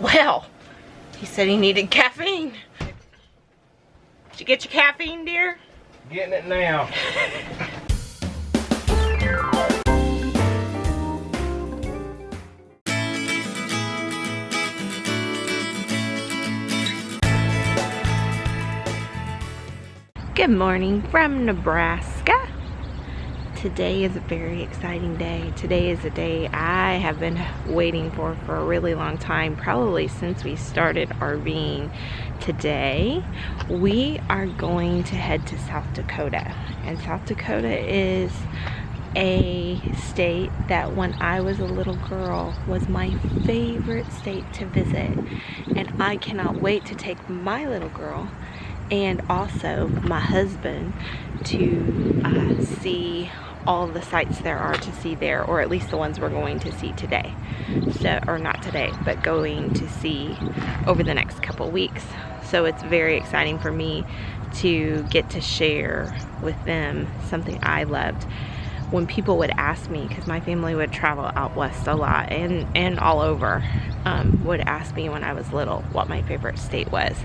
Well, he said he needed caffeine. Did you get your caffeine, dear? Getting it now. Good morning from Nebraska. Today is a very exciting day. Today is a day I have been waiting for a really long time, probably since we started RVing. Today we are going to head to South Dakota, and South Dakota is a state that when I was a little girl was my favorite state to visit, and I cannot wait to take my little girl and also my husband to see all the sights there are to see there, or at least the ones we're going to see today. So, or not today, but going to see over the next couple weeks. So it's very exciting for me to get to share with them something I loved. When people would ask me, because my family would travel out west a lot and all over, would ask me when I was little what my favorite state was,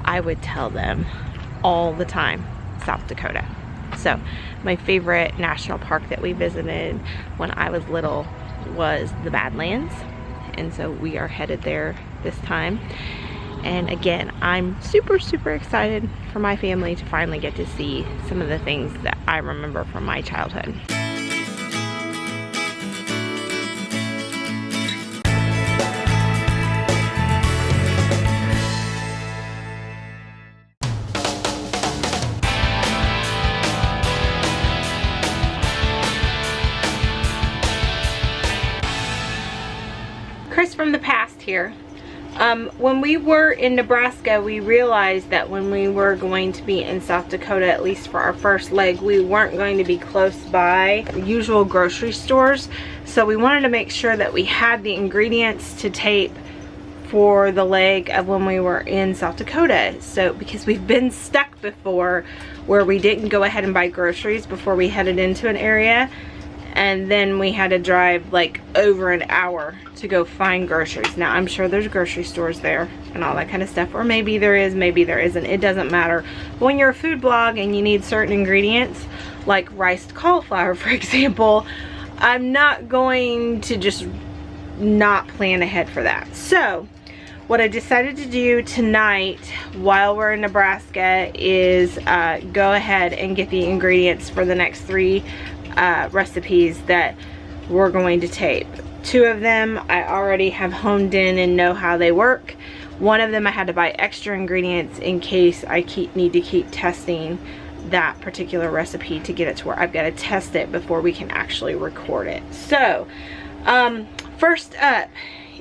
I would tell them all the time, South Dakota. So my favorite national park that we visited when I was little was the Badlands, and so we are headed there this time. And again, I'm super excited for my family to finally get to see some of the things that I remember from my childhood. Cris from the past here. When we were in Nebraska, we realized that when we were going to be in South Dakota, at least for our first leg, we weren't going to be close by the usual grocery stores. So we wanted to make sure that we had the ingredients to tape for the leg of when we were in South Dakota. So because we've been stuck before where we didn't go ahead and buy groceries before we headed into an area, and then we had to drive like over an hour to go find groceries. Now I'm sure there's grocery stores there and all that kind of stuff, or maybe there is, maybe there isn't, it doesn't matter. But when you're a food blog and you need certain ingredients like riced cauliflower, for example, I'm not going to just not plan ahead for that. So what I decided to do tonight while we're in Nebraska is go ahead and get the ingredients for the next 3 recipes that we're going to tape. 2 of them I already have honed in and know how they work. 1 of them I had to buy extra ingredients in case I need to keep testing that particular recipe to get it to where I've got to test it before we can actually record it. So first up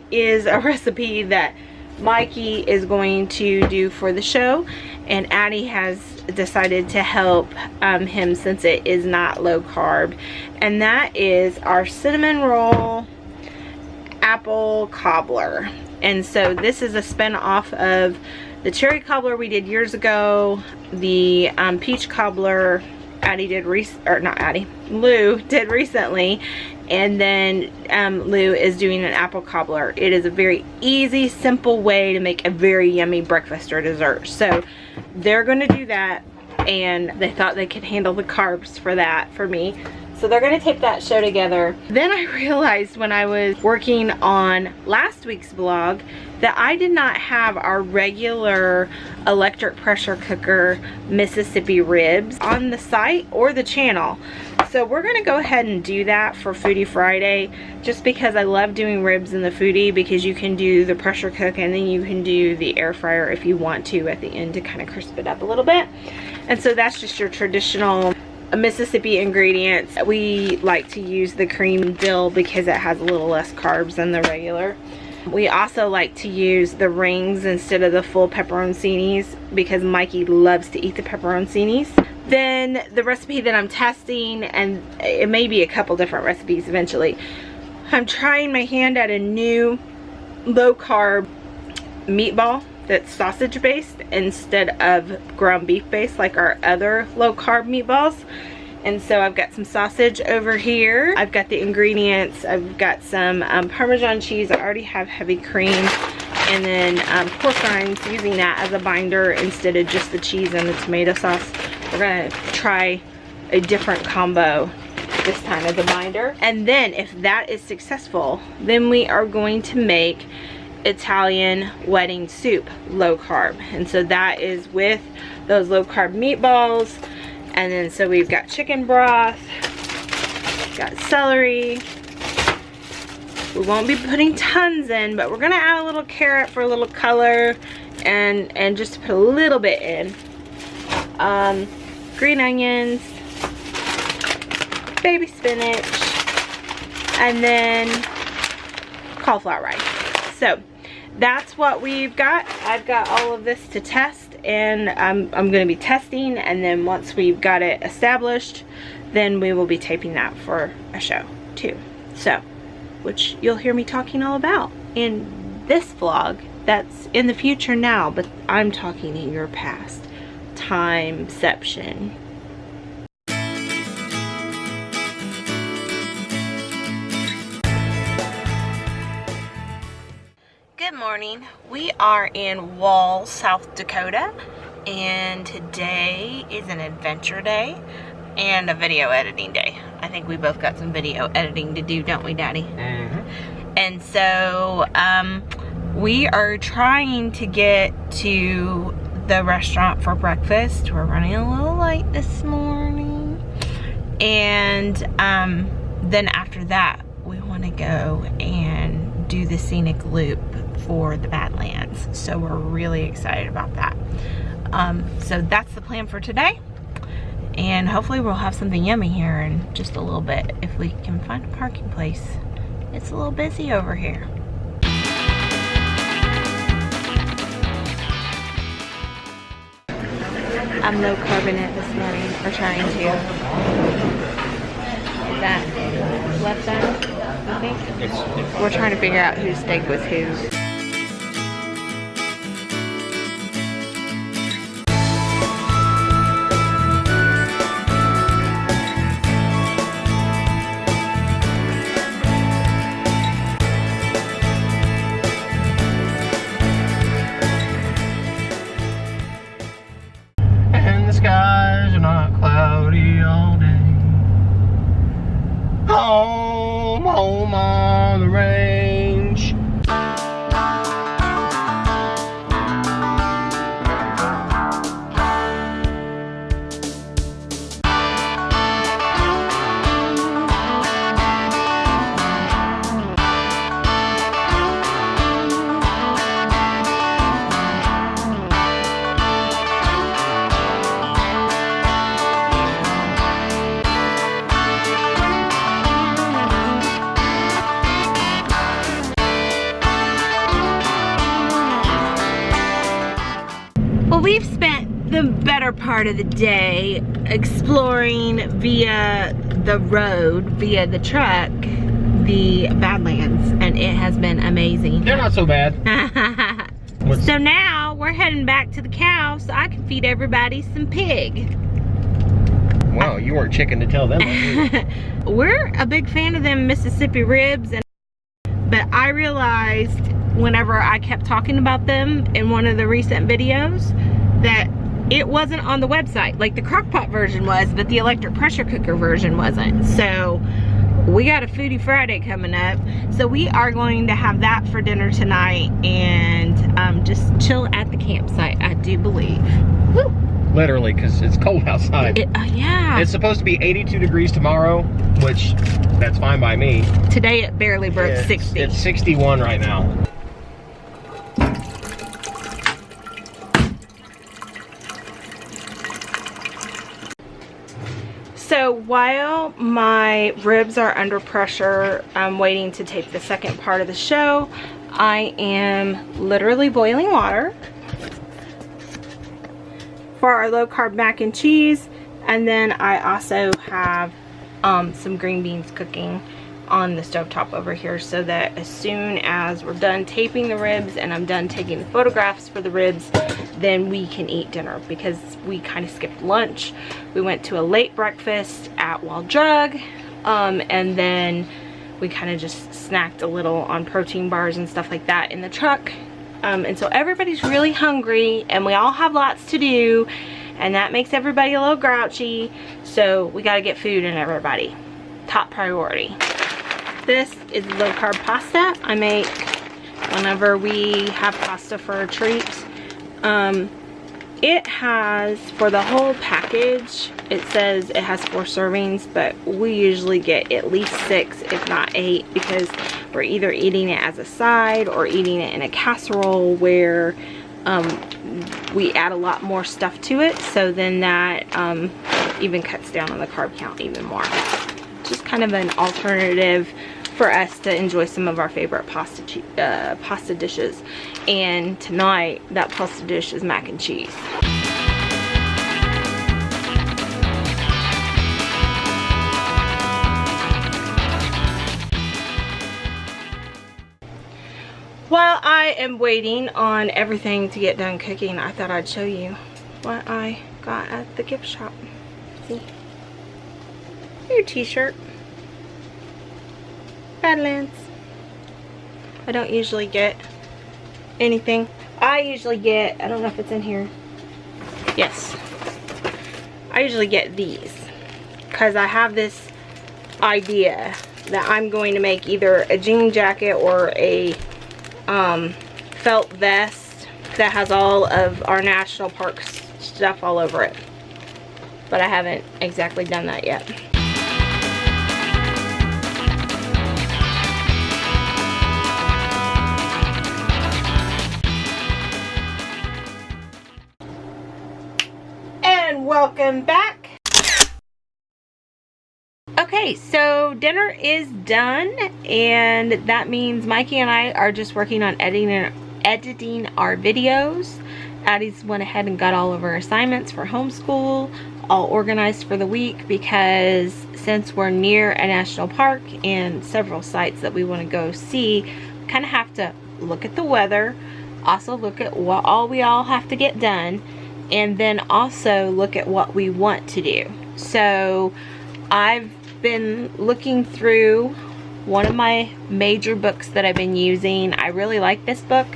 is a recipe that Mikey is going to do for the show, and Addie has decided to help him since it is not low carb, and that is our cinnamon roll apple cobbler. And so this is a spin off of the cherry cobbler we did years ago, the peach cobbler Addie did Lou did recently, and then Lou is doing an apple cobbler. It is a very easy, simple way to make a very yummy breakfast or dessert. So they're going to do that, and they thought they could handle the carbs for that for me. So they're going to tape that show together. Then I realized when I was working on last week's vlog that I did not have our regular electric pressure cooker Mississippi ribs on the site or the channel. So we're going to go ahead and do that for Foodie Friday, just because I love doing ribs in the Foodie, because you can do the pressure cook and then you can do the air fryer if you want to at the end to kind of crisp it up a little bit. And so that's just your traditional Mississippi ingredients. We like to use the cream dill because it has a little less carbs than the regular. We also like to use the rings instead of the full pepperoncinis because Mikey loves to eat the pepperoncinis. Then the recipe that I'm testing, and it may be a couple different recipes eventually, I'm trying my hand at a new low carb meatball that's sausage based instead of ground beef based like our other low carb meatballs. And so I've got some sausage over here. I've got the ingredients. I've got some Parmesan cheese. I already have heavy cream. and then pork rinds, using that as a binder instead of just the cheese and the tomato sauce. We're gonna try a different combo this time as a binder. And then if that is successful, then we are going to make Italian wedding soup, low carb. And so that is with those low carb meatballs. And then so we've got chicken broth, got celery. We won't be putting tons in, but we're gonna add a little carrot for a little color, and just to put a little bit in. Green onions, baby spinach, and then cauliflower rice. So that's what we've got. I've got all of this to test, and I'm gonna be testing, and then once we've got it established, then we will be taping that for a show too. So, which you'll hear me talking all about in this vlog that's in the future now, but I'm talking in your past. Timeception. Good morning. We are in Wall, South Dakota, and today is an adventure day and a video editing day. I think we both got some video editing to do, don't we, Daddy? Mm-hmm. And so we are trying to get to the restaurant for breakfast. We're running a little late this morning, and then after that we want to go and do the scenic loop for the Badlands. So we're really excited about that. So that's the plan for today. And hopefully we'll have something yummy here in just a little bit if we can find a parking place. It's a little busy over here. I'm low carbonate this morning, or trying to. Is that left out, I think? We're trying to figure out whose steak was whose. Home on the range. We've spent the better part of the day exploring via the road, via the truck, the Badlands, and it has been amazing. They're not so bad. So now we're heading back to the cow so I can feed everybody some pig. Wow, you weren't chicken to tell them. We're a big fan of them Mississippi ribs, but I realized whenever I kept talking about them in one of the recent videos that it wasn't on the website. Like the crock pot version was, but the electric pressure cooker version wasn't. So we got a Foodie Friday coming up. So we are going to have that for dinner tonight and just chill at the campsite, I do believe. Woo. Literally, because it's cold outside. Yeah. It's supposed to be 82 degrees tomorrow, which that's fine by me. Today it barely broke 60. It's 61 right now. So while my ribs are under pressure, I'm waiting to tape the second part of the show. I am literally boiling water for our low carb mac and cheese, and then I also have some green beans cooking on the stovetop over here, so that as soon as we're done taping the ribs and I'm done taking the photographs for the ribs, then we can eat dinner, because we kind of skipped lunch. We went to a late breakfast at Wild Drug, and then we kind of just snacked a little on protein bars and stuff like that in the truck, And so everybody's really hungry and we all have lots to do, and that makes everybody a little grouchy. So we gotta get food in everybody. Top priority. This is low carb pasta I make whenever we have pasta for a treat. It has, for the whole package, it says it has 4 servings, but we usually get at least 6, if not 8, because we're either eating it as a side or eating it in a casserole where we add a lot more stuff to it. So then that even cuts down on the carb count even more. Just kind of an alternative for us to enjoy some of our favorite pasta dishes. And tonight, that pasta dish is mac and cheese. While I am waiting on everything to get done cooking, I thought I'd show you what I got at the gift shop. See? Your t-shirt. Badlands. I don't usually get anything. I usually get, I don't know if it's in here. Yes. I usually get these because I have this idea that I'm going to make either a jean jacket or a felt vest that has all of our national park stuff all over it. But I haven't exactly done that yet. Welcome back. Okay, so dinner is done, and that means Mikey and I are just working on editing our videos. Addie's went ahead and got all of her assignments for homeschool all organized for the week, because since we're near a national park and several sites that we want to go see, we kind of have to look at the weather, also look at what all we all have to get done, and then also look at what we want to do. So I've been looking through one of my major books that I've been using. I really like this book.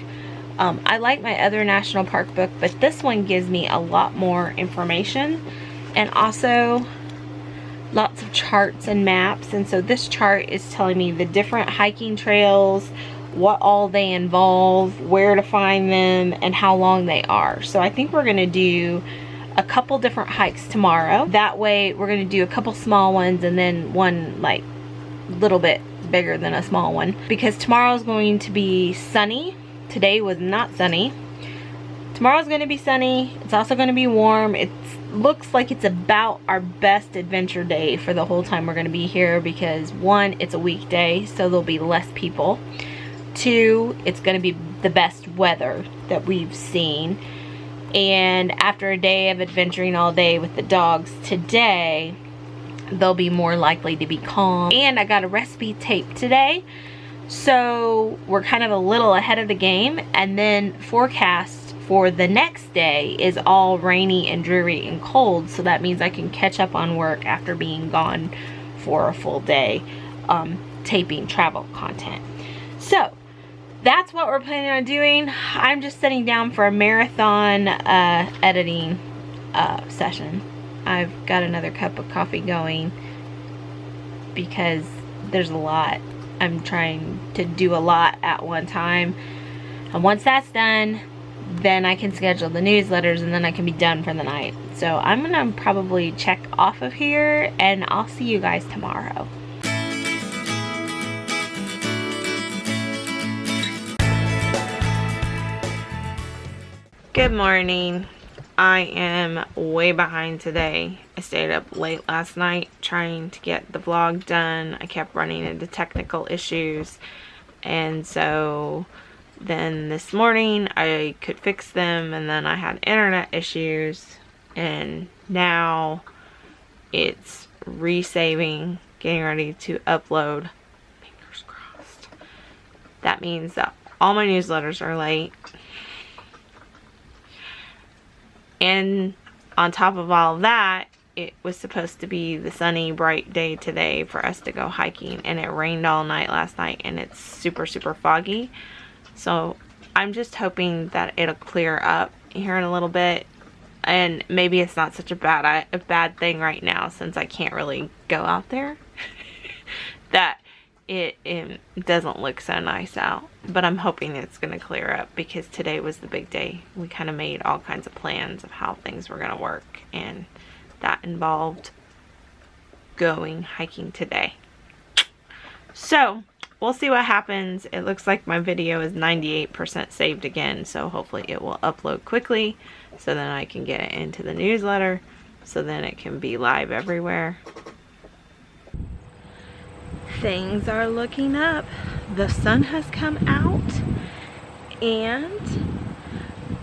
I like my other national park book, but this one gives me a lot more information and also lots of charts and maps. And so this chart is telling me the different hiking trails, what all they involve, where to find them, and how long they are. So I think we're gonna do a couple different hikes tomorrow. That way we're gonna do a couple small ones and then one like little bit bigger than a small one, because tomorrow's going to be sunny. Today was not sunny. Tomorrow's gonna be sunny. It's also gonna be warm. It looks like it's about our best adventure day for the whole time we're gonna be here, because 1, it's a weekday, so there'll be less people. 2, it's going to be the best weather that we've seen. And after a day of adventuring all day with the dogs today, they'll be more likely to be calm. And I got a recipe tape today, so we're kind of a little ahead of the game. And then forecast for the next day is all rainy and dreary and cold, so that means I can catch up on work after being gone for a full day taping travel content. So that's what we're planning on doing. I'm just sitting down for a marathon editing session. I've got another cup of coffee going because there's a lot. I'm trying to do a lot at one time. And once that's done, then I can schedule the newsletters and then I can be done for the night. So I'm gonna probably check off of here and I'll see you guys tomorrow. Good morning. I am way behind today. I stayed up late last night trying to get the vlog done. I kept running into technical issues, and so then this morning I could fix them, and then I had internet issues, and now it's resaving, getting ready to upload. Fingers crossed. That means that all my newsletters are late. And on top of all of that, it was supposed to be the sunny, bright day today for us to go hiking, and it rained all night last night, and it's super, super foggy. So I'm just hoping that it'll clear up here in a little bit, and maybe it's not such a bad thing right now since I can't really go out there. That it doesn't look so nice out, but I'm hoping it's gonna clear up because today was the big day. We kind of made all kinds of plans of how things were gonna work, and that involved going hiking today. So we'll see what happens. It looks like my video is 98% saved again, so hopefully it will upload quickly so then I can get it into the newsletter so then it can be live everywhere. Things are looking up. The sun has come out and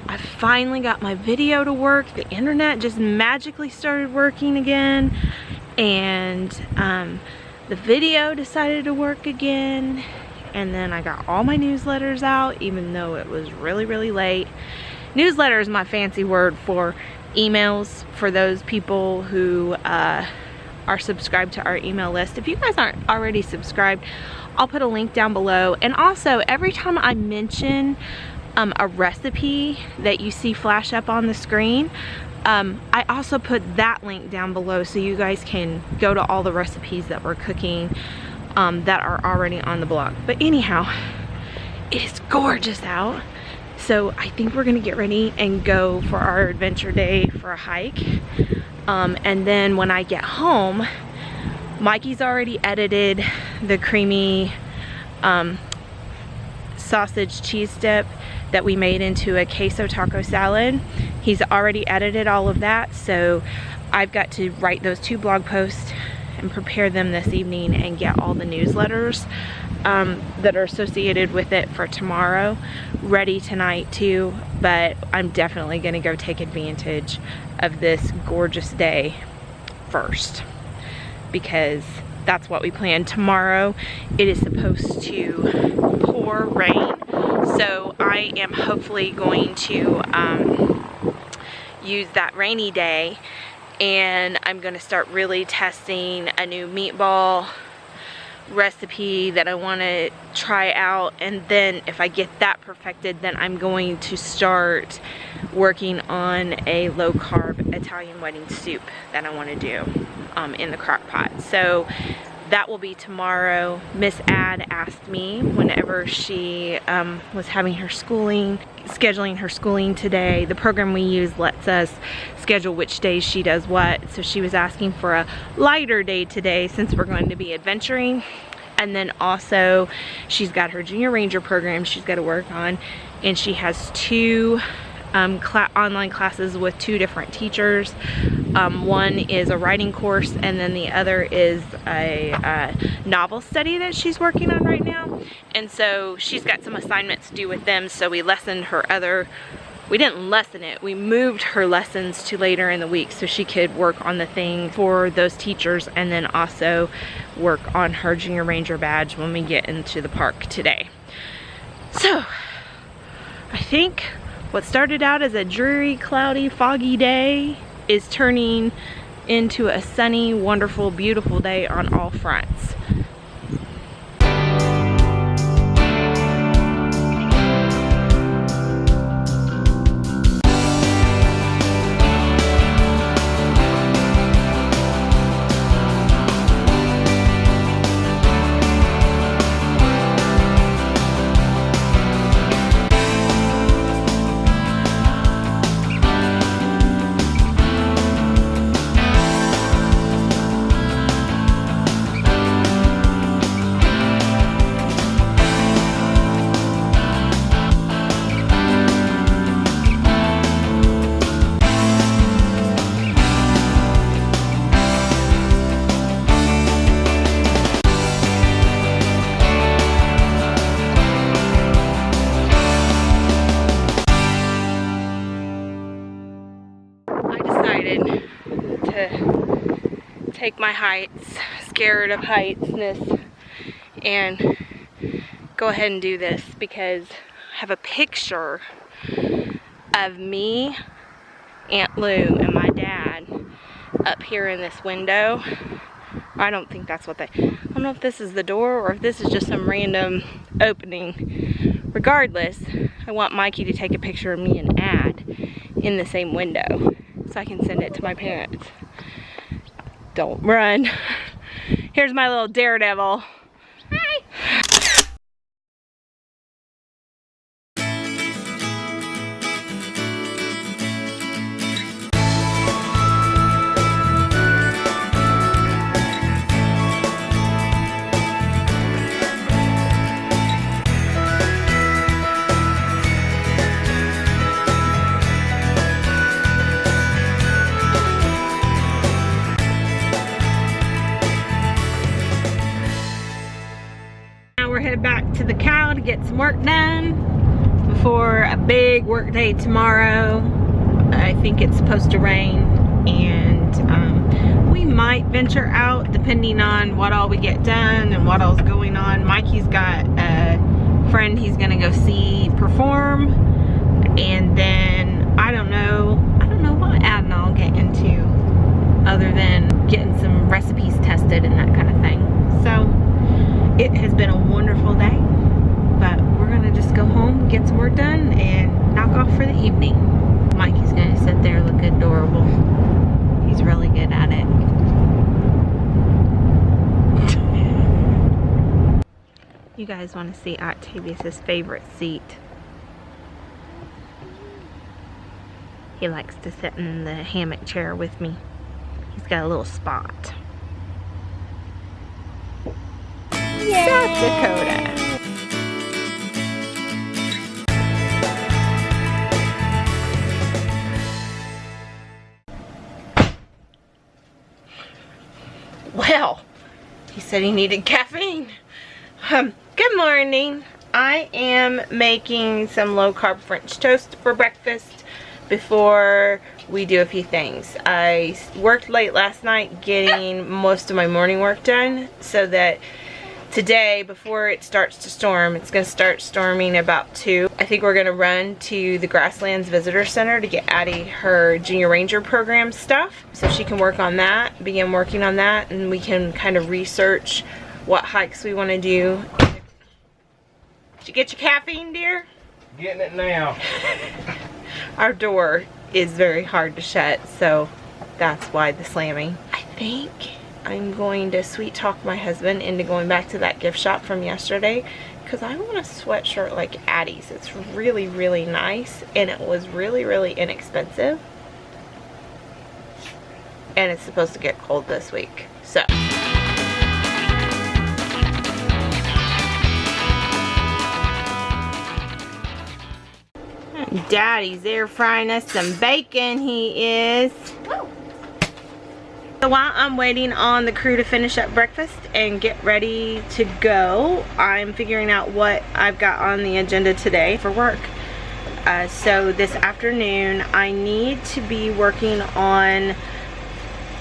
I finally got my video to work. The internet just magically started working again, and the video decided to work again, and then I got all my newsletters out even though it was really late. Newsletter is my fancy word for emails for those people who are subscribed to our email list. If you guys aren't already subscribed, I'll put a link down below. And also, every time I mention a recipe that you see flash up on the screen, I also put that link down below so you guys can go to all the recipes that we're cooking that are already on the blog. But anyhow, it is gorgeous out. So I think we're gonna get ready and go for our adventure day for a hike. And then when I get home, Mikey's already edited the creamy sausage cheese dip that we made into a queso taco salad. He's already edited all of that, so I've got to write those 2 blog posts and prepare them this evening and get all the newsletters that are associated with it for tomorrow ready tonight too. But I'm definitely gonna go take advantage of this gorgeous day first, because that's what we planned. Tomorrow it is supposed to pour rain, so I am hopefully going to use that rainy day, and I'm gonna start really testing a new meatball recipe that I want to try out. And then if I get that perfected, then I'm going to start working on a low-carb Italian wedding soup that I want to do in the crock pot. So that will be tomorrow. Miss Ad asked me whenever she was having her schooling, scheduling her schooling today. The program we use lets us schedule which days she does what. So she was asking for a lighter day today since we're going to be adventuring. And then also she's got her Junior Ranger program she's got to work on, and she has 2 online classes with 2 different teachers. One is a writing course, and then the other is a novel study that she's working on right now. And so she's got some assignments to do with them, so we lessened her other, we didn't lessen it, we moved her lessons to later in the week so she could work on the thing for those teachers and then also work on her Junior Ranger badge when we get into the park today. So I think what started out as a dreary, cloudy, foggy day is turning into a sunny, wonderful, beautiful day on all fronts. Take my heights, scared of heightsness, and go ahead and do this because I have a picture of me, Aunt Lou, and my dad up here in this window. I don't think that's what I don't know if this is the door or if this is just some random opening. regardless, I want Mikey to take a picture of me and Ad in the same window so I can send it to my parents. Don't run. Here's my little daredevil. Hi. We're headed back to the cow to get some work done before a big work day tomorrow. I think it's supposed to rain, and we might venture out depending on what all we get done and what all's going on. Mikey's got a friend he's gonna go see perform, and then I don't know what Ad and I'll get into other than getting some recipes tested and that kind of thing. So it has been a wonderful day, but we're gonna just go home, get some work done, and knock off for the evening. Mikey's gonna sit there, look adorable. He's really good at it. You guys wanna see Octavius's favorite seat? He likes to sit in the hammock chair with me. He's got a little spot. Yay. South Dakota. Well, he said he needed caffeine. Good morning. I am making some low-carb French toast for breakfast before we do a few things. I worked late last night getting most of my morning work done so that today, before it starts to storm, it's going to start storming about 2. I think we're going to run to the Grasslands Visitor Center to get Addie her Junior Ranger program stuff so she can work on that, begin working on that, and we can kind of research what hikes we want to do. Did you get your caffeine, dear? Getting it now. Our door is very hard to shut, so that's why the slamming. I think I'm going to sweet talk my husband into going back to that gift shop from yesterday because I want a sweatshirt like Addie's. It's really, really nice, and it was really, really inexpensive. And it's supposed to get cold this week, so. Daddy's air frying us some bacon, he is. So while I'm waiting on the crew to finish up breakfast and get ready to go, I'm figuring out what I've got on the agenda today for work. So this afternoon, I need to be working on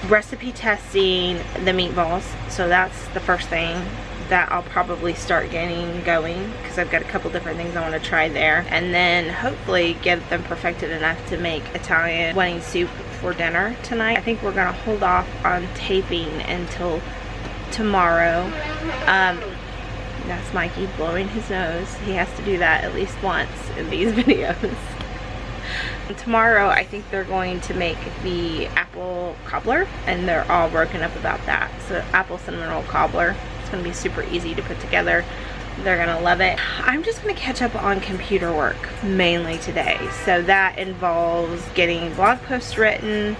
recipe testing the meatballs. So that's the first thing that I'll probably start getting going because I've got a couple different things I want to try there, and then hopefully get them perfected enough to make Italian wedding soup for dinner tonight. I think we're gonna hold off on taping until tomorrow. That's Mikey blowing his nose. He has to do that at least once in these videos. Tomorrow I think they're going to make the apple cobbler, and they're all broken up about that. So apple cinnamon roll cobbler. It's going to be super easy to put together. They're going to love it. I'm just going to catch up on computer work mainly today. So that involves getting blog posts written,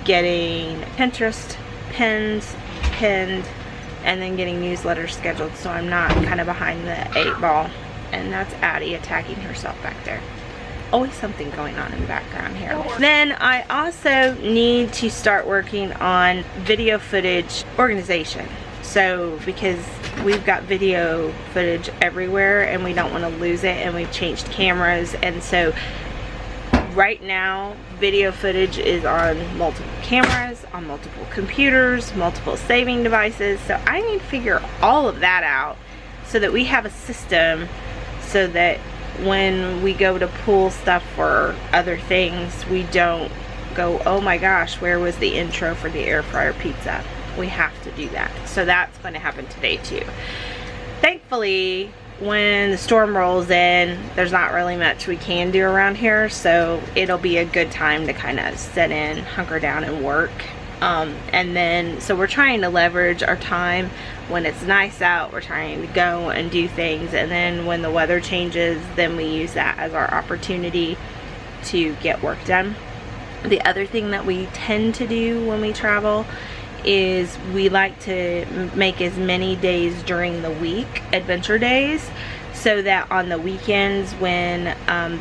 getting Pinterest pinned, and then getting newsletters scheduled so I'm not kind of behind the 8 ball. And that's Addie attacking herself back there. Always something going on in the background here. Then I also need to start working on video footage organization. So because we've got video footage everywhere and we don't want to lose it, and we've changed cameras, and so right now video footage is on multiple cameras, on multiple computers, multiple saving devices. So I need to figure all of that out so that we have a system so that when we go to pull stuff for other things, we don't go, oh my gosh, where was the intro for the air fryer pizza? We have to do that. So that's going to happen today too. Thankfully, when the storm rolls in, there's not really much we can do around here, so it'll be a good time to kind of sit in, hunker down and work. And then, so we're trying to leverage our time when it's nice out. We're trying to go and do things, and then when the weather changes, then we use that as our opportunity to get work done. The other thing that we tend to do when we travel is we like to make as many days during the week, adventure days, so that on the weekends when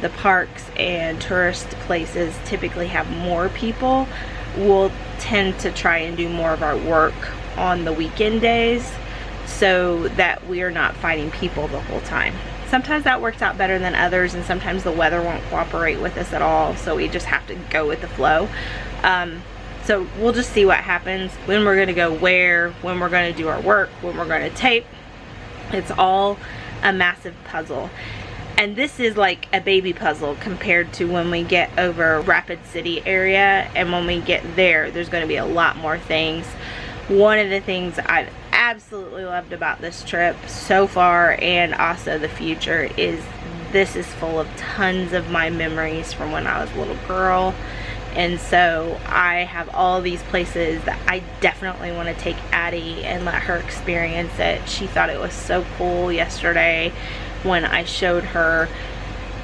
the parks and tourist places typically have more people, we'll tend to try and do more of our work on the weekend days so that we're not fighting people the whole time. Sometimes that works out better than others, and sometimes the weather won't cooperate with us at all, so we just have to go with the flow. So we'll just see what happens, when we're gonna go where, when we're gonna do our work, when we're gonna tape. It's all a massive puzzle. And this is like a baby puzzle compared to when we get over Rapid City area, and when we get there, there's gonna be a lot more things. One of the things I've absolutely loved about this trip so far, and also the future, is this is full of tons of my memories from when I was a little girl. And so I have all these places that I definitely want to take Addie and let her experience it. She thought it was so cool yesterday when I showed her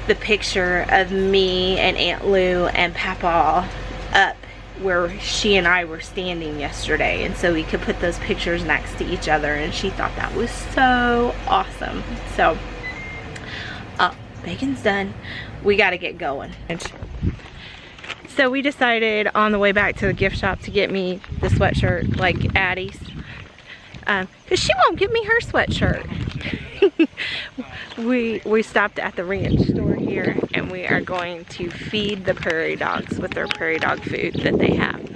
the picture of me and Aunt Lou and Papa up where she and I were standing yesterday, and so we could put those pictures next to each other, and she thought that was so awesome. So bacon's done, we got to get going. So we decided on the way back to the gift shop to get me the sweatshirt like Addie's, because she won't give me her sweatshirt. We stopped at the ranch store here, and we are going to feed the prairie dogs with their prairie dog food that they have.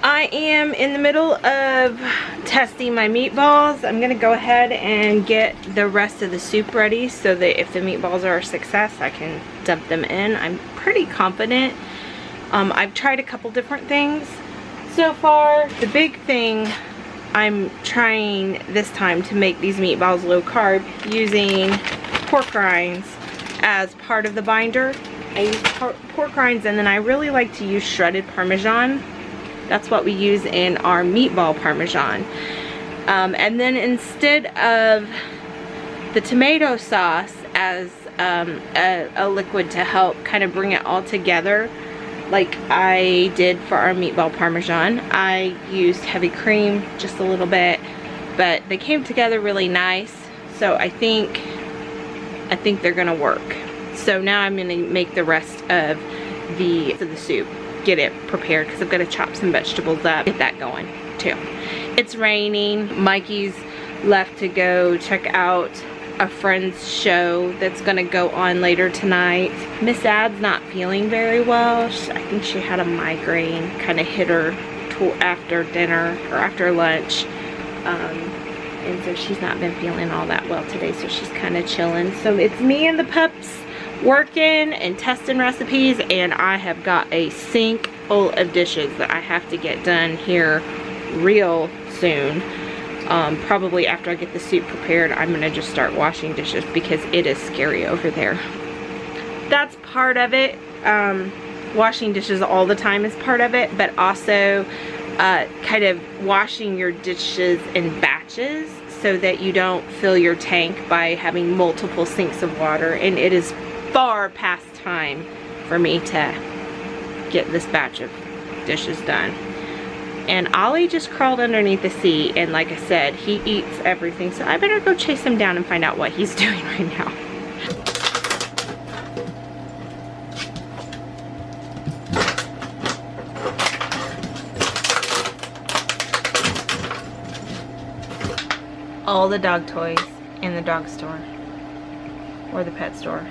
I am in the middle of testing my meatballs. I'm gonna go ahead and get the rest of the soup ready so that if the meatballs are a success, I can dump them in. I'm pretty confident. I've tried a couple different things so far. The big thing, I'm trying this time to make these meatballs low carb using pork rinds as part of the binder. I use pork rinds, and then I really like to use shredded Parmesan. That's what we use in our meatball Parmesan. And then instead of the tomato sauce as a liquid to help kind of bring it all together, like I did for our meatball Parmesan, I used heavy cream just a little bit, but they came together really nice. So I think they're gonna work. So now I'm gonna make the rest of the soup, get it prepared, because I'm gonna chop some vegetables up, get that going too. It's raining. Mikey's left to go check out a friend's show that's gonna go on later tonight. Miss Ad's not feeling very well. I think she had a migraine, kind of hit her after dinner or after lunch, and so she's not been feeling all that well today, so she's kind of chilling. So it's me and the pups working and testing recipes, and I have got a sink full of dishes that I have to get done here real soon. Probably after I get the soup prepared, I'm gonna just start washing dishes because it is scary over there. That's part of it. Washing dishes all the time is part of it, but also kind of washing your dishes in batches so that you don't fill your tank by having multiple sinks of water. And it is far past time for me to get this batch of dishes done. And Ollie just crawled underneath the seat, and like I said, he eats everything, so I better go chase him down and find out what he's doing right now. All the dog toys in the dog store or the pet store,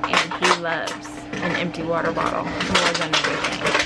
and he loves an empty water bottle more than everything.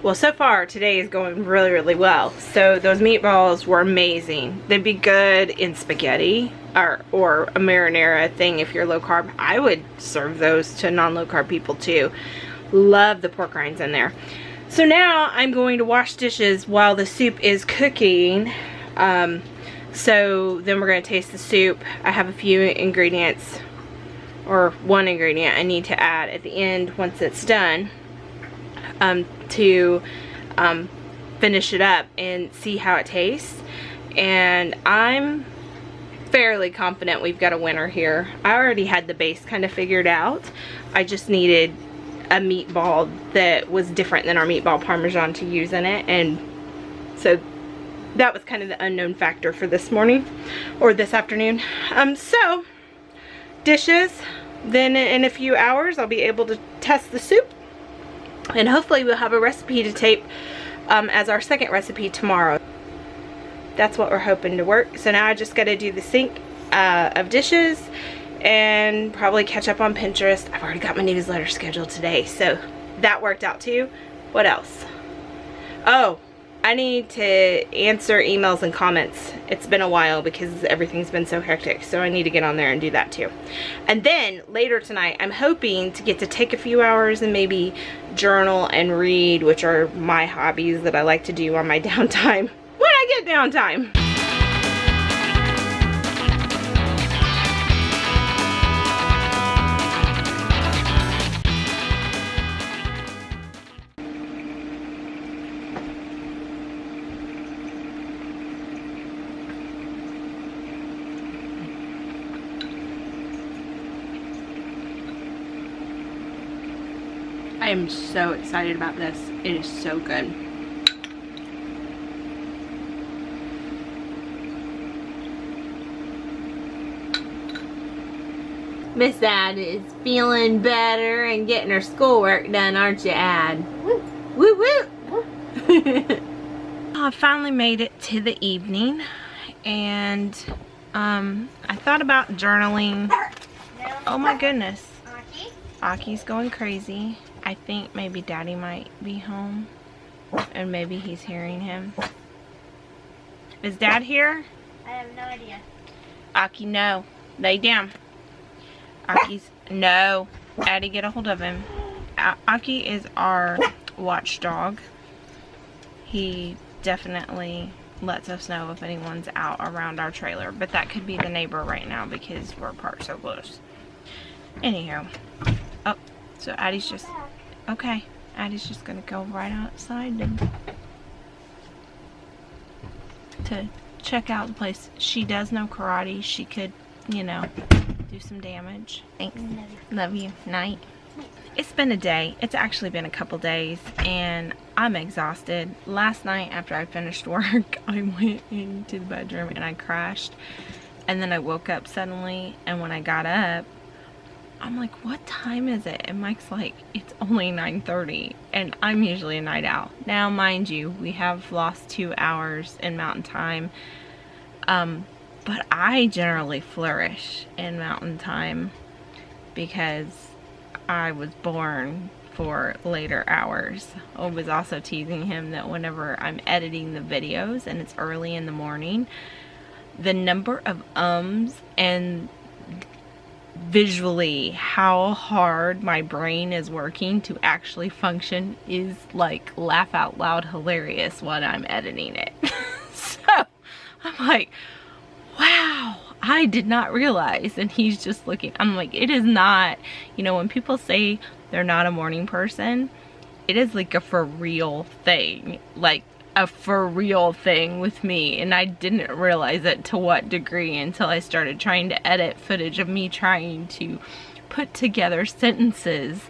Well, so far today is going really, really well. So those meatballs were amazing. They'd be good in spaghetti or a marinara thing if you're low carb. I would serve those to non-low carb people too. Love the pork rinds in there. So now I'm going to wash dishes while the soup is cooking. So then we're going to taste the soup. I have a few ingredients, or one ingredient I need to add at the end once it's done, to finish it up and see how it tastes. And I'm fairly confident we've got a winner here. I already had the base kind of figured out. I just needed a meatball that was different than our meatball Parmesan to use in it, and so that was kind of the unknown factor for this morning or this afternoon. So dishes, then in a few hours I'll be able to test the soup, and hopefully we'll have a recipe to tape as our second recipe tomorrow. That's what we're hoping to work. So now I just got to do the sink of dishes and probably catch up on Pinterest. I've already got my newsletter scheduled today, so that worked out too. What else? Oh, I need to answer emails and comments. It's been a while because everything's been so hectic, so I need to get on there and do that too. And then later tonight, I'm hoping to get to take a few hours and maybe journal and read, which are my hobbies that I like to do on my downtime when I get downtime. I am so excited about this. It is so good. Miss Ad is feeling better and getting her schoolwork done, aren't you, Ad? Woo! Woo woo! I finally made it to the evening, and I thought about journaling. Oh my goodness. Aki's going crazy. I think maybe Daddy might be home, and maybe he's hearing him. Is Dad here? I have no idea. Aki, no. Lay down. Aki's, no. Addie, get a hold of him. Aki is our watchdog. He definitely lets us know if anyone's out around our trailer, but that could be the neighbor right now because we're parked so close. Anyhow. Oh, so Addie's just, okay. Addie's just gonna go right outside to check out the place. She does know karate. She could, you know, do some damage. Thanks. Love you. Night. It's been a day. It's actually been a couple days, and I'm exhausted. Last night after I finished work, I went into the bedroom and I crashed, and then I woke up suddenly, and when I got up, I'm like, what time is it? And Mike's like, it's only 9:30, and I'm usually a night owl. Now, mind you, we have lost 2 hours in mountain time, but I generally flourish in mountain time because I was born for later hours. I was also teasing him that whenever I'm editing the videos and it's early in the morning, the number of ums and visually how hard my brain is working to actually function is like laugh out loud hilarious when I'm editing it. So I'm like, wow, I did not realize. And he's just looking, I'm like, it is not, you know, when people say they're not a morning person, it is like a for real thing, like a for real thing with me, and I didn't realize it to what degree until I started trying to edit footage of me trying to put together sentences.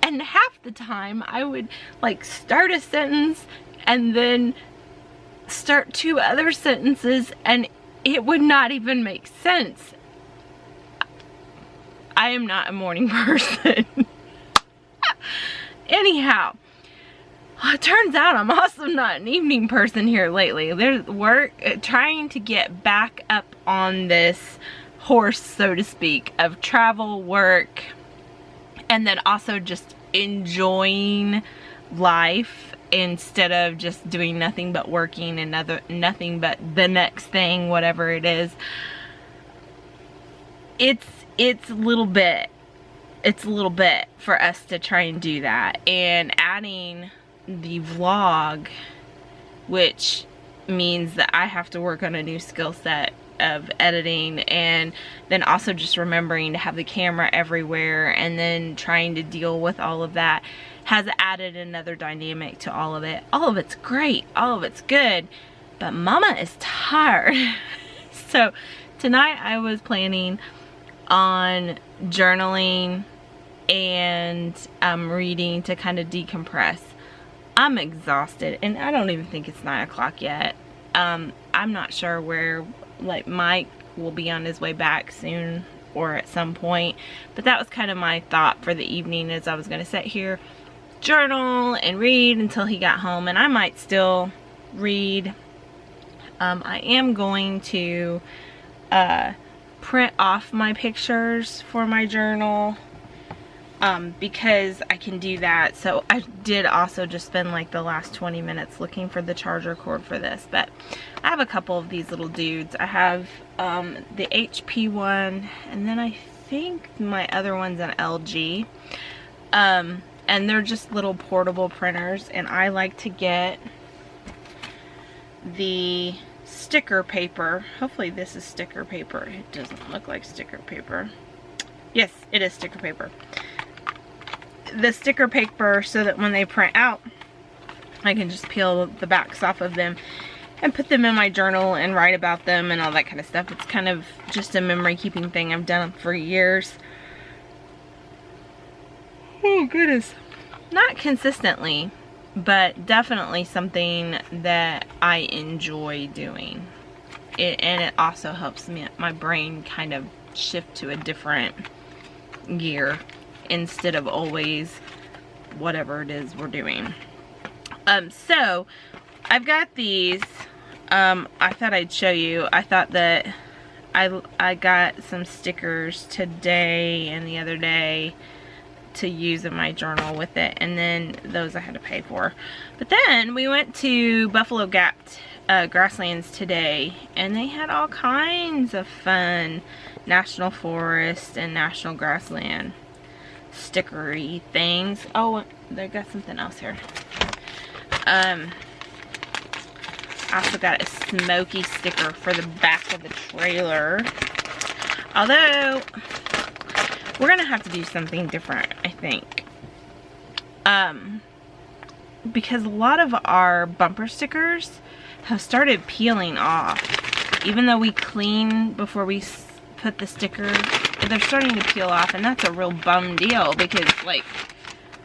And half the time I would like start a sentence and then start 2 other sentences and it would not even make sense. I am not a morning person. Anyhow, it turns out I'm also not an evening person here lately. There's work, trying to get back up on this horse, so to speak, of travel, work, and then also just enjoying life instead of just doing nothing but working and nothing but the next thing, whatever it is. It's a little bit for us to try and do that, and adding the vlog, which means that I have to work on a new skill set of editing, and then also just remembering to have the camera everywhere, and then trying to deal with all of that has added another dynamic to all of it. All of it's great, all of it's good, but mama is tired. So tonight I was planning on journaling and reading to kind of decompress. I'm exhausted, and I don't even think it's 9 o'clock yet. I'm not sure where, like, Mike will be on his way back soon or at some point, but that was kind of my thought for the evening, is I was going to sit here, journal and read until he got home, and I might still read. I am going to print off my pictures for my journal, because I can do that. So I did also just spend like the last 20 minutes looking for the charger cord for this, but I have a couple of these little dudes. I have the HP one, and then I think my other one's an LG, and they're just little portable printers, and I like to get the sticker paper. Hopefully this is sticker paper. It doesn't look like sticker paper. Yes, it is sticker paper. The sticker paper, so that when they print out, I can just peel the backs off of them and put them in my journal and write about them and all that kind of stuff. It's kind of just a memory keeping thing. I've done it for years. Oh goodness. Not consistently, but definitely something that I enjoy doing. And it also helps my brain kind of shift to a different gear instead of always whatever it is we're doing. So I've got these. I thought I'd show you. I thought that I got some stickers today and the other day to use in my journal with it, and then those I had to pay for. But then we went to Buffalo Gap Grasslands today, and they had all kinds of fun National Forest and National Grassland stickery things. Oh, they got something else here. I also got a smoky sticker for the back of the trailer, although we're gonna have to do something different, I think, because a lot of our bumper stickers have started peeling off. Even though we clean before we put the sticker, they're starting to peel off, and that's a real bum deal, because like,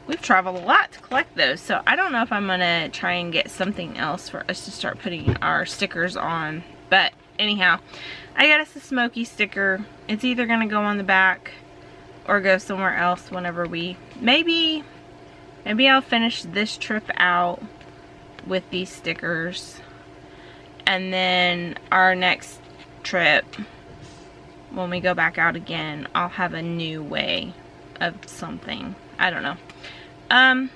we've traveled a lot to collect those. So I don't know if I'm gonna try and get something else for us to start putting our stickers on. But anyhow, I got us a smoky sticker. It's either gonna go on the back or go somewhere else whenever we, maybe I'll finish this trip out with these stickers, and then our next trip, when we go back out again, I'll have a new way of something. I don't know. And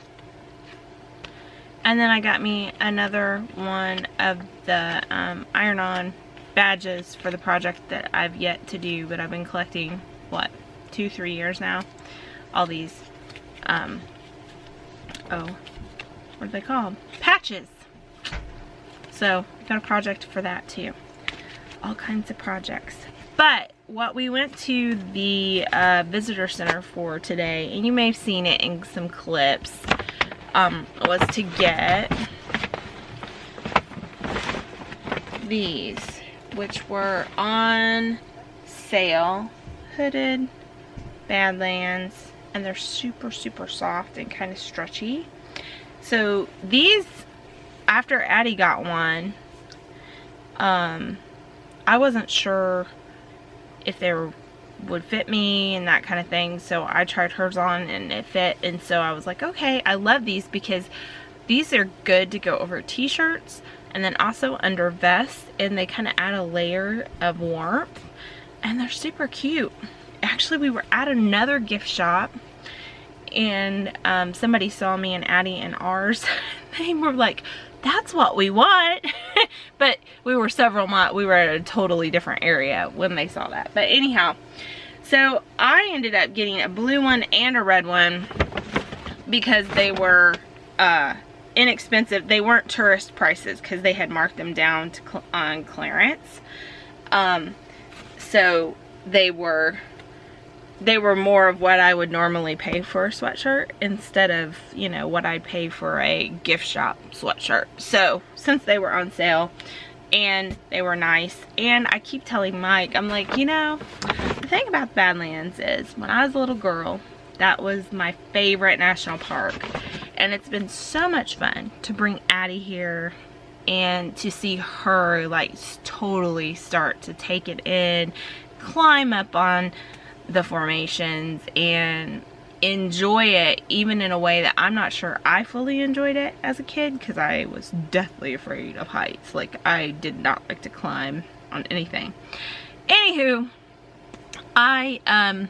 then I got me another one of the iron-on badges for the project that I've yet to do, but I've been collecting, what, 2-3 years now? All these, oh, what are they called? Patches. So, got a project for that too. All kinds of projects. But what we went to the visitor center for today, and you may have seen it in some clips, was to get these, which were on sale. Hooded Badlands, and they're super soft and kind of stretchy. So these, after Addie got one, I wasn't sure if they would fit me and that kind of thing, so I tried hers on and it fit, and so I was like, okay, I love these because these are good to go over t-shirts and then also under vests, and they kind of add a layer of warmth, and they're super cute. Actually, we were at another gift shop, and somebody saw me and Addie in ours. they were like, that's what we want. But we were we were at a totally different area when they saw that. But anyhow, so I ended up getting a blue one and a red one because they were inexpensive. They weren't tourist prices because they had marked them down to on clearance. So they were more of what I would normally pay for a sweatshirt instead of, you know, what I pay for a gift shop sweatshirt. So since they were on sale and they were nice, and I keep telling Mike, I'm like, you know, the thing about Badlands is when I was a little girl, that was my favorite national park, and it's been so much fun to bring Addie here and to see her like totally start to take it in, climb up on the formations and enjoy it, even in a way that I'm not sure I fully enjoyed it as a kid, because I was deathly afraid of heights. Like, I did not like to climb on anything. Anywho, I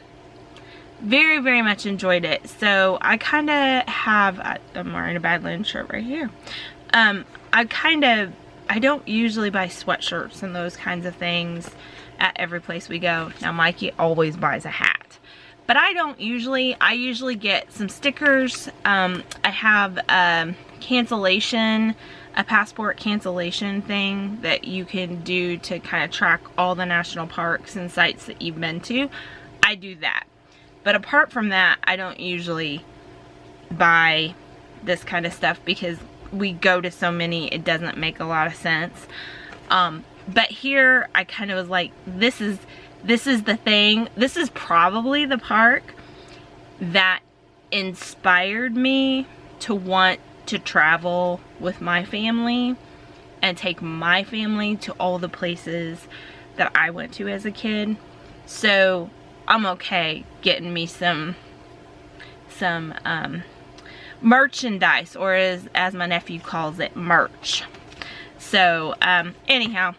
very, very much enjoyed it. So I kind of have, I'm wearing a Badlands shirt right here. I don't usually buy sweatshirts and those kinds of things at every place we go. Now Mikey always buys a hat, but I don't usually. I usually get some stickers. I have a passport cancellation thing that you can do to kind of track all the national parks and sites that you've been to. I do that, but apart from that, I don't usually buy this kind of stuff because we go to so many, it doesn't make a lot of sense. But here I kind of was like, this is the thing. This is probably the park that inspired me to want to travel with my family and take my family to all the places that I went to as a kid. So I'm okay getting me some merchandise, or as my nephew calls it, merch. So anyhow,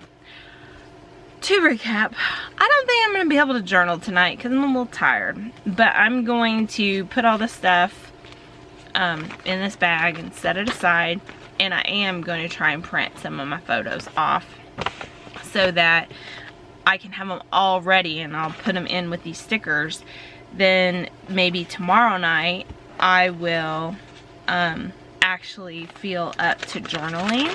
to recap, I don't think I'm going to be able to journal tonight because I'm a little tired, but I'm going to put all this stuff in this bag and set it aside, and I am going to try and print some of my photos off so that I can have them all ready, and I'll put them in with these stickers. Then maybe tomorrow night I will actually feel up to journaling,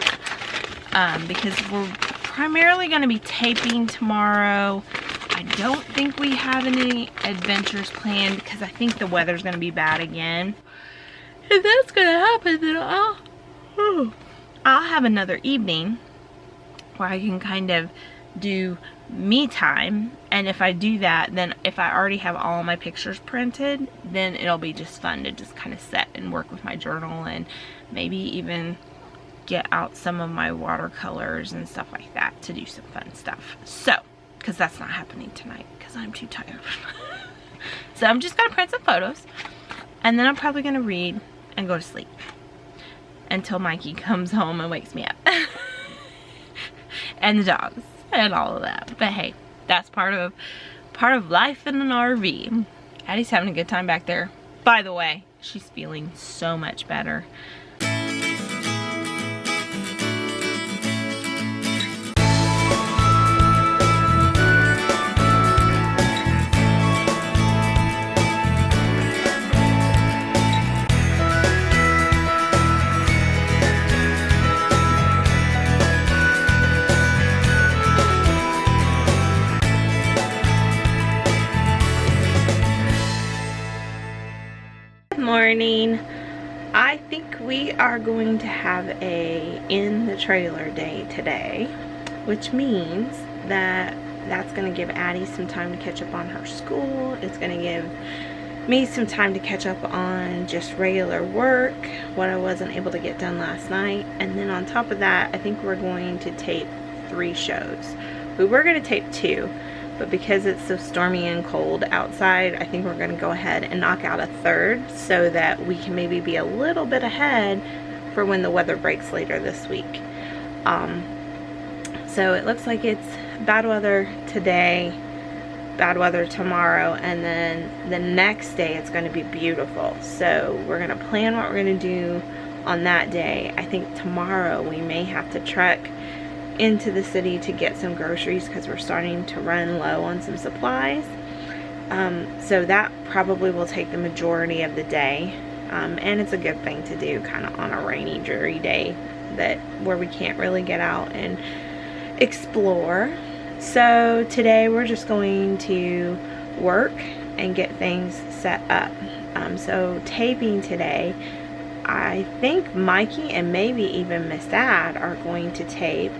because we're primarily going to be taping tomorrow. I don't think we have any adventures planned because I think the weather's going to be bad again. If that's going to happen, then I'll have another evening where I can kind of do me time. And if I do that, then if I already have all my pictures printed, then it'll be just fun to just kind of sit and work with my journal, and maybe even get out some of my watercolors and stuff like that to do some fun stuff. So, because that's not happening tonight because I'm too tired. So I'm just going to print some photos, and then I'm probably going to read and go to sleep until Mikey comes home and wakes me up. And the dogs and all of that. But hey, that's part of life in an RV. Addie's having a good time back there. By the way, she's feeling so much better. Morning. I think we are going to have a in the trailer day today, which means that that's going to give Addie some time to catch up on her school. It's going to give me some time to catch up on just regular work, what I wasn't able to get done last night. And then on top of that, I think we're going to tape 3 shows. We were going to tape 2, but because it's so stormy and cold outside, I think we're going to go ahead and knock out a 3rd so that we can maybe be a little bit ahead for when the weather breaks later this week. So it looks like it's bad weather today, bad weather tomorrow, and then the next day it's going to be beautiful. So we're going to plan what we're going to do on that day. I think tomorrow we may have to trek into the city to get some groceries because we're starting to run low on some supplies. So that probably will take the majority of the day, and it's a good thing to do kind of on a rainy, dreary day where we can't really get out and explore. So today we're just going to work and get things set up. So taping today, I think Mikey and maybe even Miss Dad are going to tape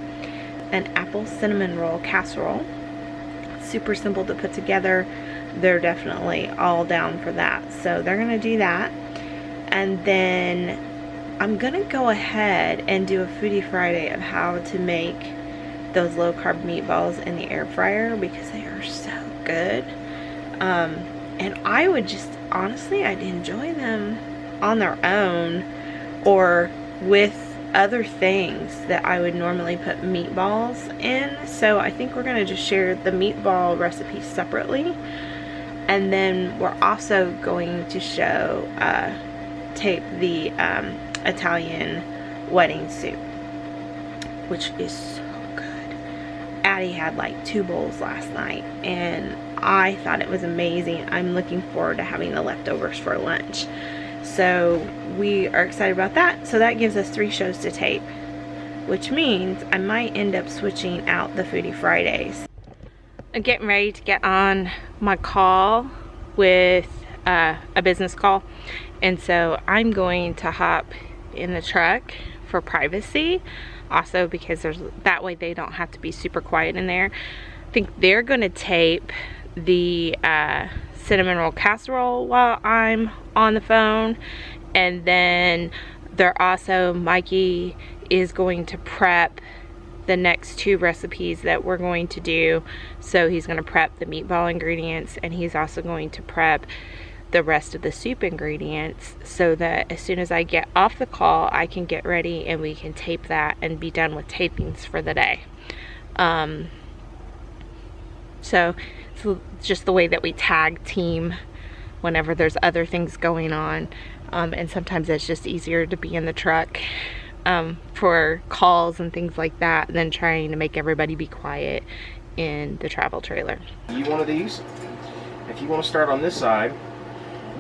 an apple cinnamon roll casserole. Super simple to put together. They're definitely all down for that, so they're gonna do that. And then I'm gonna go ahead and do a Foodie Friday of how to make those low carb meatballs in the air fryer because they are so good. And I would just honestly, I'd enjoy them on their own or with other things that I would normally put meatballs in. So I think we're gonna just share the meatball recipe separately. And then we're also going to show, tape the Italian wedding soup, which is so good. Addie had like 2 bowls last night and I thought it was amazing. I'm looking forward to having the leftovers for lunch. So we are excited about that. So that gives us 3 shows to tape, which means I might end up switching out the Foodie Fridays. I'm getting ready to get on my call with a business call, and so I'm going to hop in the truck for privacy, also because that way they don't have to be super quiet in there. I think they're gonna tape the cinnamon roll casserole while I'm on the phone, and then Mikey is going to prep the next 2 recipes that we're going to do. So he's going to prep the meatball ingredients, and he's also going to prep the rest of the soup ingredients so that as soon as I get off the call I can get ready and we can tape that and be done with tapings for the day. So it's just the way that we tag team whenever there's other things going on, and sometimes it's just easier to be in the truck for calls and things like that than trying to make everybody be quiet in the travel trailer. You one of these? If you want to start on this side,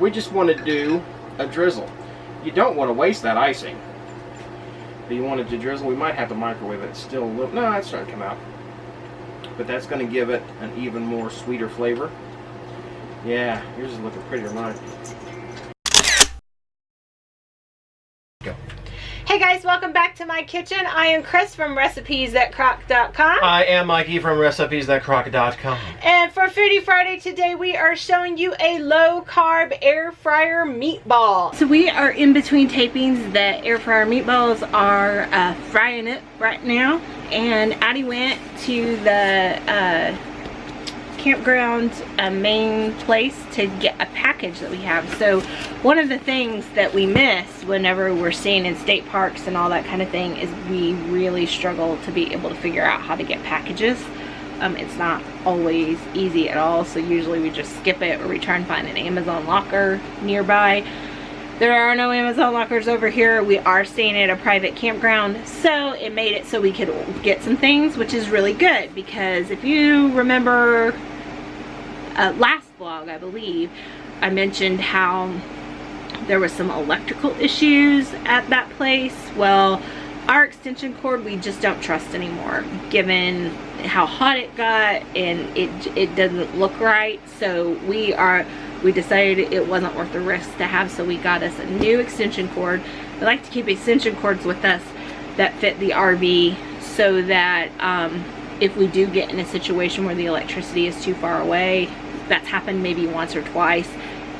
we just want to do a drizzle. You don't want to waste that icing. If you wanted to drizzle, we might have to microwave it still a little. No, it's starting to come out. But that's going to give it an even more sweeter flavor. Yeah, yours is looking prettier than mine. Go. Hey guys, welcome back to my kitchen. I am Cris from recipesthatcrock.com. I am Mikey from recipesthatcrock.com. And for Foodie Friday today, we are showing you a low-carb air fryer meatball. So we are in between tapings. The air fryer meatballs are frying it right now. And Addie went to the campground main place to get a package that we have. So one of the things that we miss whenever we're staying in state parks and all that kind of thing is we really struggle to be able to figure out how to get packages. It's not always easy at all, so usually we just skip it or we try and find an Amazon locker nearby. There are no Amazon lockers over here. We are staying at a private campground, so it made it so we could get some things, which is really good because if you remember last vlog, I believe, I mentioned how there was some electrical issues at that place. Well, our extension cord we just don't trust anymore given how hot it got, and it doesn't look right. So we decided it wasn't worth the risk to have, so we got us a new extension cord. We like to keep extension cords with us that fit the RV so that if we do get in a situation where the electricity is too far away, that's happened maybe once or twice,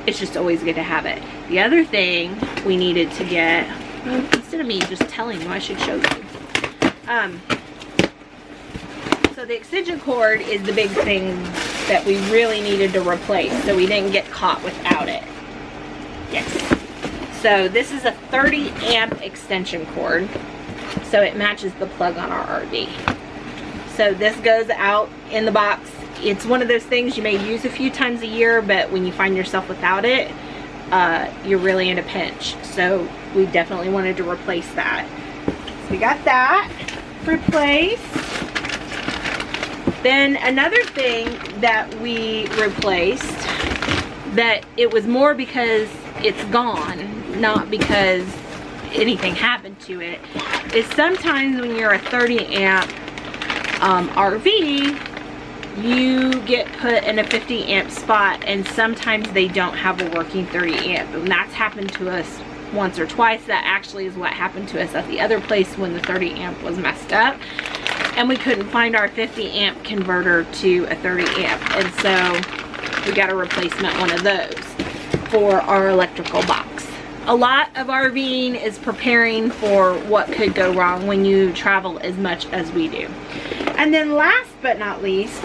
it's just always good to have it. The other thing we needed to get, well, instead of me just telling you, I should show you. So the extension cord is the big thing that we really needed to replace, so we didn't get caught without it. Yes. So this is a 30 amp extension cord, so it matches the plug on our RV. So this goes out in the box. It's one of those things you may use a few times a year, but when you find yourself without it, you're really in a pinch. So we definitely wanted to replace that. So we got that replaced. Then another thing that we replaced, that it was more because it's gone, not because anything happened to it, is sometimes when you're a 30 amp RV, you get put in a 50 amp spot, and sometimes they don't have a working 30 amp, and that's happened to us once or twice. That actually is what happened to us at the other place when the 30 amp was messed up, and we couldn't find our 50 amp converter to a 30 amp, and so we got a replacement one of those for our electrical box. A lot of RVing is preparing for what could go wrong when you travel as much as we do. And then last but not least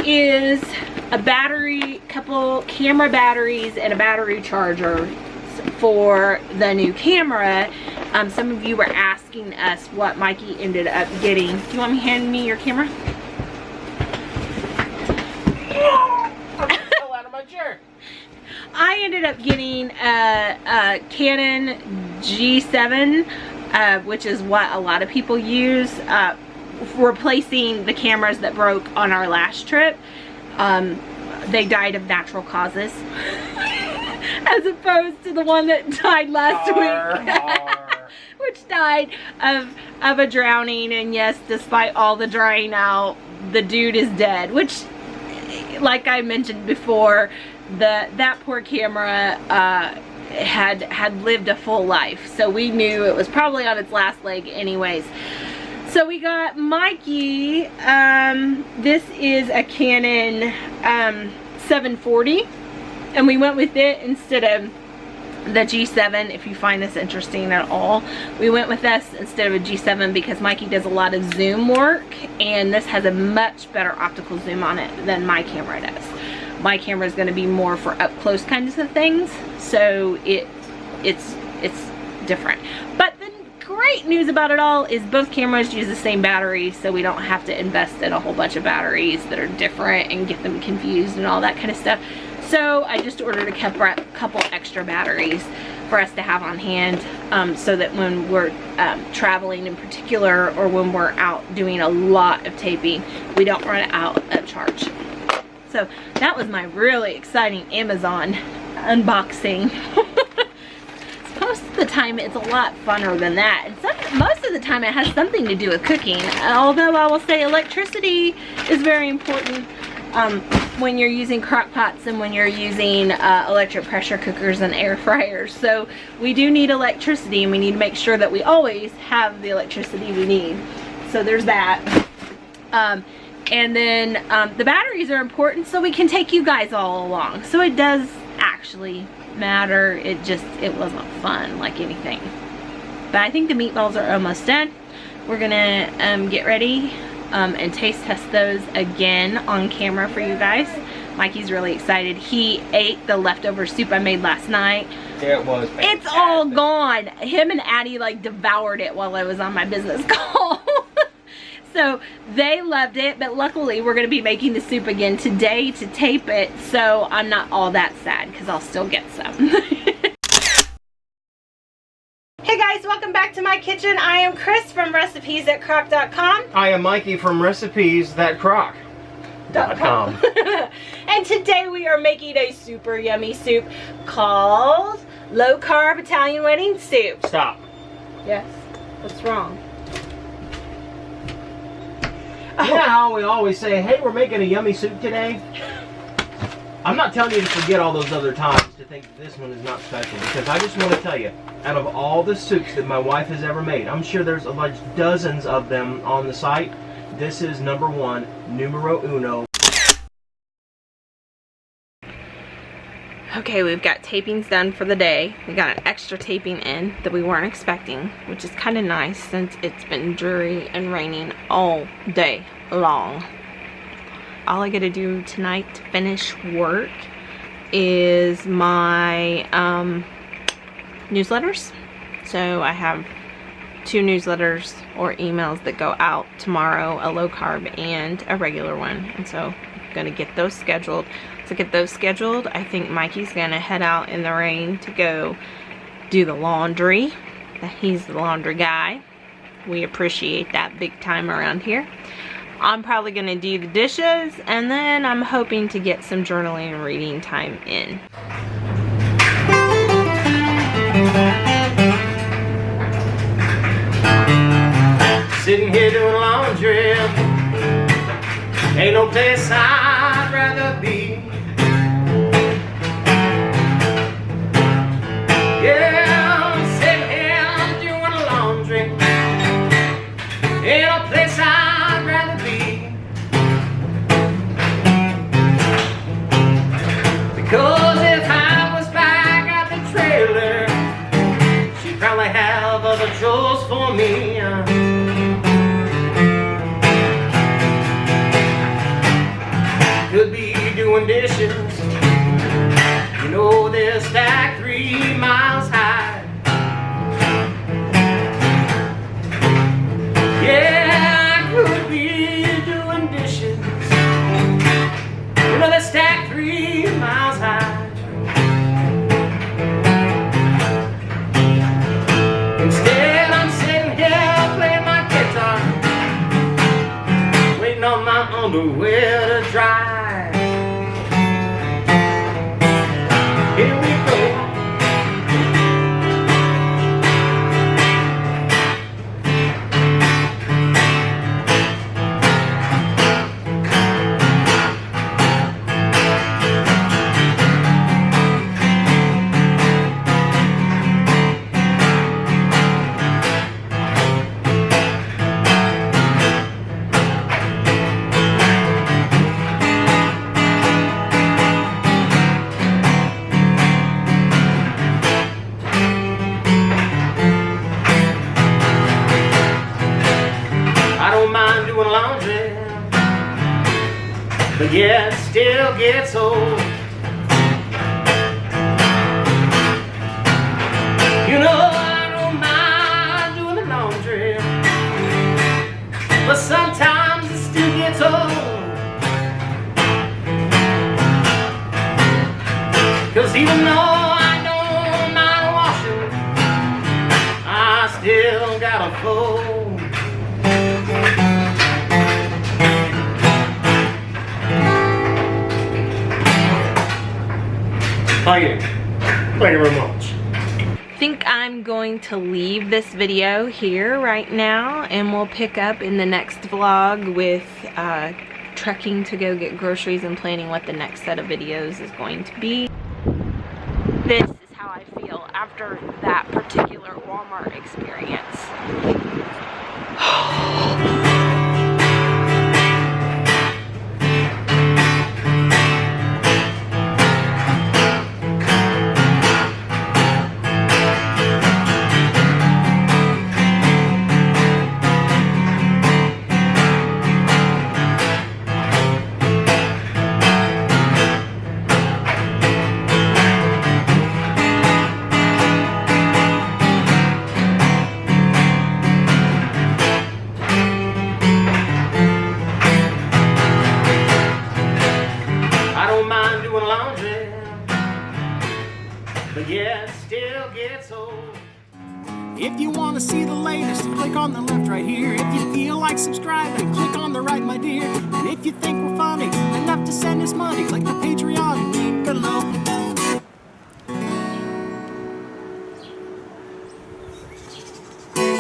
is a battery, couple camera batteries and a battery charger for the new camera. Some of you were asking us what Mikey ended up getting. Do you want me to hand me your camera? I fell out of my chair. I ended up getting a Canon G7, which is what a lot of people use, replacing the cameras that broke on our last trip. They died of natural causes, as opposed to the one that died last week, which died of a drowning. And yes, despite all the drying out, the dude is dead, which, like I mentioned before, that poor camera had lived a full life, so we knew it was probably on its last leg anyways. So we got Mikey, this is a Canon 740, and we went with it instead of the G7. If you find this interesting at all, we went with this instead of a G7 because Mikey does a lot of zoom work, and this has a much better optical zoom on it than my camera does. My camera is going to be more for up close kinds of things, so it's different. But the great news about it all is both cameras use the same battery, so we don't have to invest in a whole bunch of batteries that are different and get them confused and all that kind of stuff. So I just ordered a couple extra batteries for us to have on hand, so that when we're traveling in particular, or when we're out doing a lot of taping, we don't run out of charge. So that was my really exciting Amazon unboxing. Most of the time it's a lot funner than that, and most of the time it has something to do with cooking, although I will say electricity is very important when you're using crock pots and when you're using electric pressure cookers and air fryers. So we do need electricity, and we need to make sure that we always have the electricity we need. So there's that. And then the batteries are important so we can take you guys all along. So it does actually matter. It wasn't fun like anything. But I think the meatballs are almost done. We're gonna get ready and taste test those again on camera for you guys. Mikey's really excited. He ate the leftover soup I made last night. It was fantastic. It's all gone. Him and Addie like devoured it while I was on my business call. So they loved it, but luckily we're going to be making the soup again today to tape it, so I'm not all that sad because I'll still get some. Hey guys, welcome back to my kitchen. I am Cris from recipes@crock.com. I am Mikey from recipes.crock.com. And today we are making a super yummy soup called low carb Italian wedding soup. Stop. Yes, what's wrong? You know how we always say, hey, we're making a yummy soup today? I'm not telling you to forget all those other times to think this one is not special, because I just want to tell you, out of all the soups that my wife has ever made, I'm sure there's like dozens of them on the site, this is number one, numero uno. Okay, we've got tapings done for the day. We got an extra taping in that we weren't expecting, which is kind of nice since it's been dreary and raining all day long. All I gotta do tonight to finish work is my newsletters. So I have 2 newsletters or emails that go out tomorrow, a low carb and a regular one. And so I'm gonna get those scheduled. To get those scheduled, I think Mikey's gonna head out in the rain to go do the laundry. that he's the laundry guy. We appreciate that big time around here. I'm probably gonna do the dishes, and then I'm hoping to get some journaling and reading time in. Sitting here doing laundry, ain't no place I'd rather be. Yeah, I'm sitting here doing laundry, ain't no place I'd rather be. Because if I was back at the trailer, she'd probably have other chores for me. Could be doing dishes, you know they're stacked 3 miles high. Yeah, I could be doing dishes, you know they're stacked 3 miles high. Instead I'm sitting here playing my guitar, waiting on my underwear to dry. Here we go. But yeah, it still gets old. You know I don't mind doing the laundry, but sometimes it still gets old. 'Cause even though I don't mind washing, I still gotta fold. Thank you. Thank you very much. I think I'm going to leave this video here right now, and we'll pick up in the next vlog with trekking to go get groceries and planning what the next set of videos is going to be. This is how I feel after that particular Walmart experience. If you want to see the latest, click on the left right here. If you feel like subscribing, click on the right, my dear. And if you think we're funny enough to send us money, click the Patreon link below.